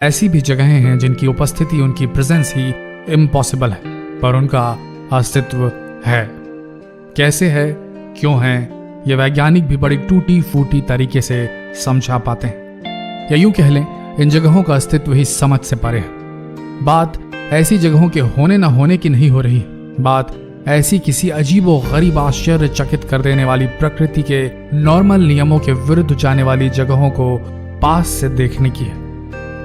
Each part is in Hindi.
ऐसी भी जगहें हैं जिनकी उपस्थिति, उनकी प्रेजेंस ही इम्पॉसिबल है, पर उनका अस्तित्व है। कैसे है, क्यों है, ये वैज्ञानिक भी बड़ी टूटी फूटी तरीके से समझा पाते हैं, या यूं कह लें इन जगहों का अस्तित्व ही समझ से परे है। बात ऐसी जगहों के होने न होने की नहीं हो रही, बात ऐसी किसी अजीबो गरीब आश्चर्यचकित कर देने वाली प्रकृति के नॉर्मल नियमों के विरुद्ध जाने वाली जगहों को पास से देखने की है।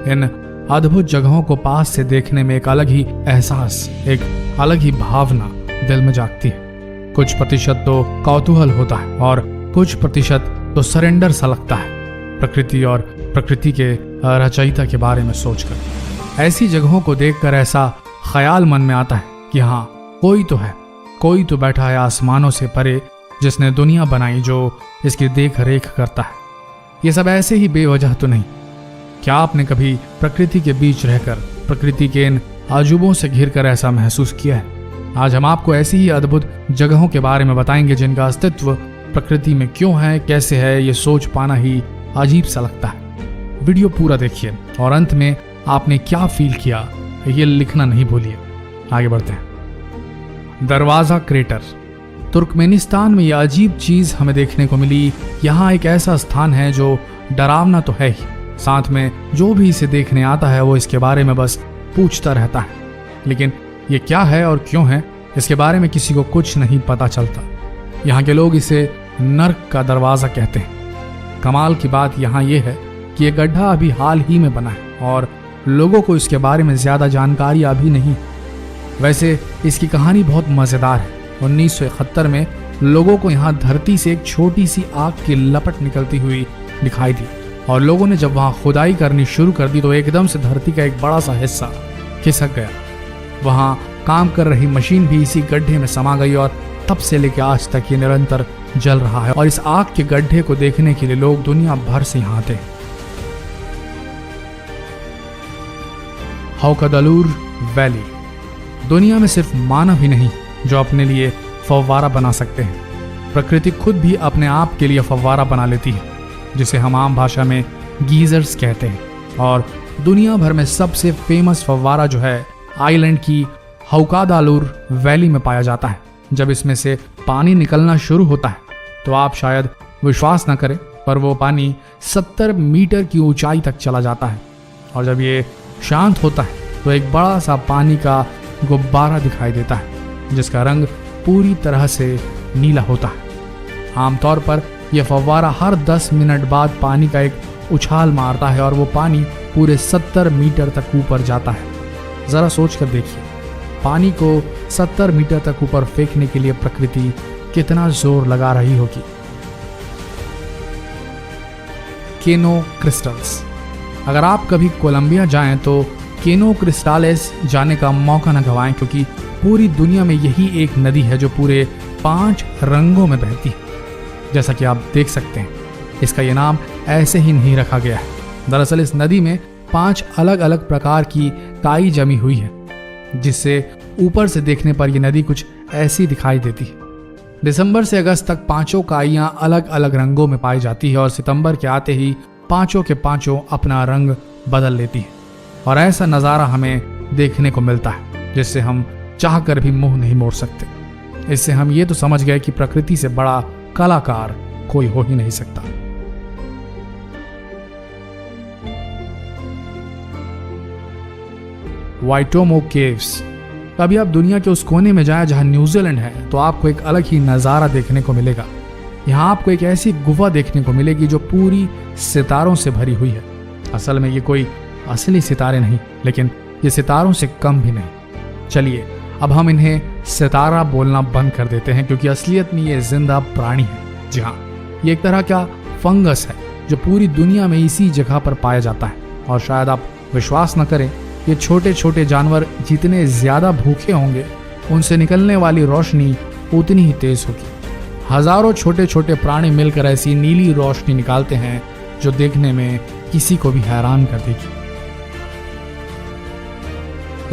इन अद्भुत जगहों को पास से देखने में एक अलग ही एहसास, एक अलग ही भावना दिल में जागती है। कुछ प्रतिशत तो कौतूहल होता है और कुछ प्रतिशत तो सरेंडर सा लगता है प्रकृति और प्रकृति के रचयिता के बारे में सोचकर। ऐसी जगहों को देखकर ऐसा ख्याल मन में आता है कि हाँ, कोई तो है, कोई तो बैठा है आसमानों से परे, जिसने दुनिया बनाई, जो इसकी देख रेख करता है। ये सब ऐसे ही बेवजह तो नहीं। क्या आपने कभी प्रकृति के बीच रहकर, प्रकृति के इन अजूबों से घिरकर ऐसा महसूस किया है? आज हम आपको ऐसी ही अद्भुत जगहों के बारे में बताएंगे जिनका अस्तित्व प्रकृति में क्यों है, कैसे है, ये सोच पाना ही अजीब सा लगता है। वीडियो पूरा देखिए और अंत में आपने क्या फील किया ये लिखना नहीं भूलिए। आगे बढ़ते हैं। दरवाजा क्रेटर। तुर्कमेनिस्तान में यह अजीब चीज हमें देखने को मिली। यहाँ एक ऐसा स्थान है जो डरावना तो है ही, साथ में जो भी इसे देखने आता है वो इसके बारे में बस पूछता रहता है, लेकिन ये क्या है और क्यों है इसके बारे में किसी को कुछ नहीं पता चलता। यहाँ के लोग इसे नर्क का दरवाजा कहते हैं। कमाल की बात यहाँ ये है कि ये गड्ढा अभी हाल ही में बना है और लोगों को इसके बारे में ज्यादा जानकारी अभी नहीं। वैसे इसकी कहानी बहुत मजेदार है। 1971 में लोगों को यहाँ धरती से एक छोटी सी आग की लपट निकलती हुई दिखाई दी और लोगों ने जब वहाँ खुदाई करनी शुरू कर दी तो एकदम से धरती का एक बड़ा सा हिस्सा खिसक गया। वहाँ काम कर रही मशीन भी इसी गड्ढे में समा गई और तब से लेकर आज तक ये निरंतर जल रहा है और इस आग के गड्ढे को देखने के लिए लोग दुनिया भर से यहाँ आते हैं। हौकदलूर वैली। दुनिया में सिर्फ मानव ही नहीं जो अपने लिए फव्वारा बना सकते हैं, प्रकृति खुद भी अपने आप के लिए फव्वारा बना लेती है, जिसे हम आम भाषा में गीजर्स कहते हैं। और दुनिया भर में सबसे फेमस फव्वारा जो है आइलैंड की हौकादालूर वैली में पाया जाता है। जब इसमें से पानी निकलना शुरू होता है तो आप शायद विश्वास न करें, पर वो पानी 70 मीटर की ऊंचाई तक चला जाता है और जब ये शांत होता है तो एक बड़ा सा पानी का गुब्बारा दिखाई देता है जिसका रंग पूरी तरह से नीला होता है। आमतौर पर यह फव्वारा हर 10 मिनट बाद पानी का एक उछाल मारता है और वो पानी पूरे 70 मीटर तक ऊपर जाता है। जरा सोच कर देखिए, पानी को 70 मीटर तक ऊपर फेंकने के लिए प्रकृति कितना जोर लगा रही होगी। केनो क्रिस्टल्स। अगर आप कभी कोलंबिया जाएं तो केनो क्रिस्टालेस जाने का मौका न गंवाएं, क्योंकि पूरी दुनिया में यही एक नदी है जो पूरे 5 रंगों में बहती है। जैसा कि आप देख सकते हैं, इसका ये नाम ऐसे ही नहीं रखा गया है। दरअसल इस नदी में 5 अलग अलग प्रकार की काई जमी हुई है, जिससे ऊपर से देखने पर यह नदी कुछ ऐसी दिखाई देती है। दिसंबर से अगस्त तक 5 काइयां अलग अलग रंगों में पाई जाती है और सितंबर के आते ही 5 के 5 अपना रंग बदल लेती है और ऐसा नज़ारा हमें देखने को मिलता है जिससे हम चाह कर भी मुंह नहीं मोड़ सकते। इससे हम ये तो समझ गए कि प्रकृति से बड़ा कलाकार कोई हो ही नहीं सकता। वाइटोमो केव्स। कभी आप दुनिया के उस कोने में जाएं जहां न्यूजीलैंड है तो आपको एक अलग ही नज़ारा देखने को मिलेगा। यहाँ आपको एक ऐसी गुफा देखने को मिलेगी जो पूरी सितारों से भरी हुई है। असल में ये कोई असली सितारे नहीं, लेकिन ये सितारों से कम भी नहीं। चलिए अब हम इन्हें सितारा बोलना बंद कर देते हैं, क्योंकि असलियत में ये जिंदा प्राणी है। जी हाँ, ये एक तरह का फंगस है जो पूरी दुनिया में इसी जगह पर पाया जाता है। और शायद आप विश्वास न करें, ये छोटे छोटे जानवर जितने ज्यादा भूखे होंगे उनसे निकलने वाली रोशनी उतनी ही तेज होगी। हजारों छोटे छोटे प्राणी मिलकर ऐसी नीली रोशनी निकालते हैं जो देखने में किसी को भी हैरान कर देगी।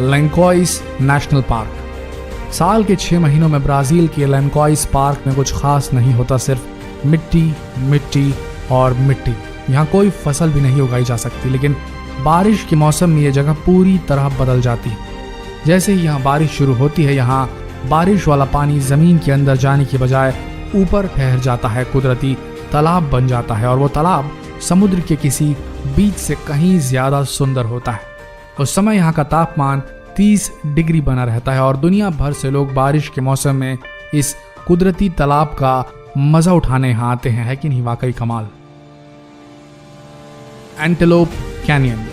लैंकोइस नेशनल पार्क। साल के 6 महीनों में ब्राजील के लैंकोइस पार्क में कुछ खास नहीं होता, सिर्फ मिट्टी मिट्टी और मिट्टी। यहाँ कोई फसल भी नहीं उगाई जा सकती, लेकिन बारिश के मौसम में ये जगह पूरी तरह बदल जाती है। जैसे ही यहाँ बारिश शुरू होती है, यहाँ बारिश वाला पानी जमीन के अंदर जाने की बजाय ऊपर ठहर जाता है, कुदरती तालाब बन जाता है और वो तालाब समुद्र के किसी बीच से कहीं ज्यादा सुंदर होता है। उस समय यहाँ का तापमान 30 डिग्री बना रहता है और दुनिया भर से लोग बारिश के मौसम में इस कुदरती तालाब का मजा उठाने यहाँ आते हैं। है कि नहीं वाकई कमाल। Antelope canyon.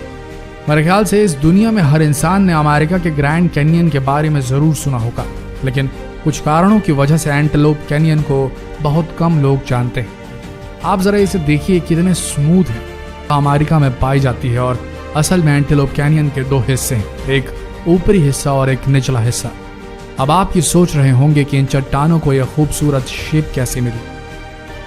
मेरे ख्याल से इस दुनिया में हर इंसान ने अमेरिका के ग्रैंड कैनियन के बारे में जरूर सुना होगा, लेकिन कुछ कारणों की वजह से एंटेलोप कैनियन को बहुत कम लोग जानते हैं। आप जरा इसे देखिए, कितने स्मूथ है। अमेरिका में पाई जाती है और असल में एंटेलोप कैनियन के 2 हिस्से हैं, एक ऊपरी हिस्सा और एक निचला हिस्सा। अब आप ये सोच रहे होंगे कि इन चट्टानों को यह खूबसूरत शेप कैसे मिली।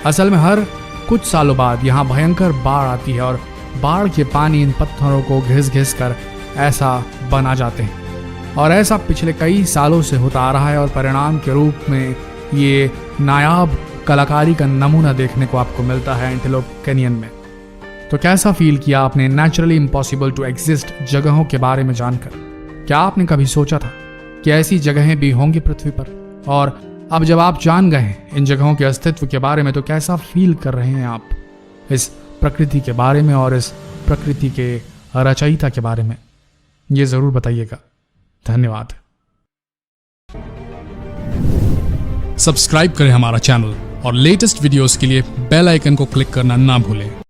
असल में हर कुछ सालों बाद यहाँ भयंकर बाढ़ आती है और बाढ़ के पानी इन पत्थरों को घिस घिस कर ऐसा बना जाते हैं और ऐसा पिछले कई सालों से होता आ रहा है और परिणाम के रूप में ये नायाब कलाकारी का नमूना देखने को आपको मिलता है एंटेलोप कैनियन में। तो कैसा फील किया आपने नेचुरली इम्पॉसिबल टू एग्जिस्ट जगहों के बारे में जानकर? क्या आपने कभी सोचा था कि ऐसी जगहें भी होंगी पृथ्वी पर? और अब जब आप जान गए हैं इन जगहों के अस्तित्व के बारे में, तो कैसा फील कर रहे हैं आप इस प्रकृति के बारे में और इस प्रकृति के रचयिता के बारे में? ये जरूर बताइएगा। धन्यवाद। सब्सक्राइब करें हमारा चैनल और लेटेस्ट वीडियोस के लिए बेल आइकन को क्लिक करना ना भूलें।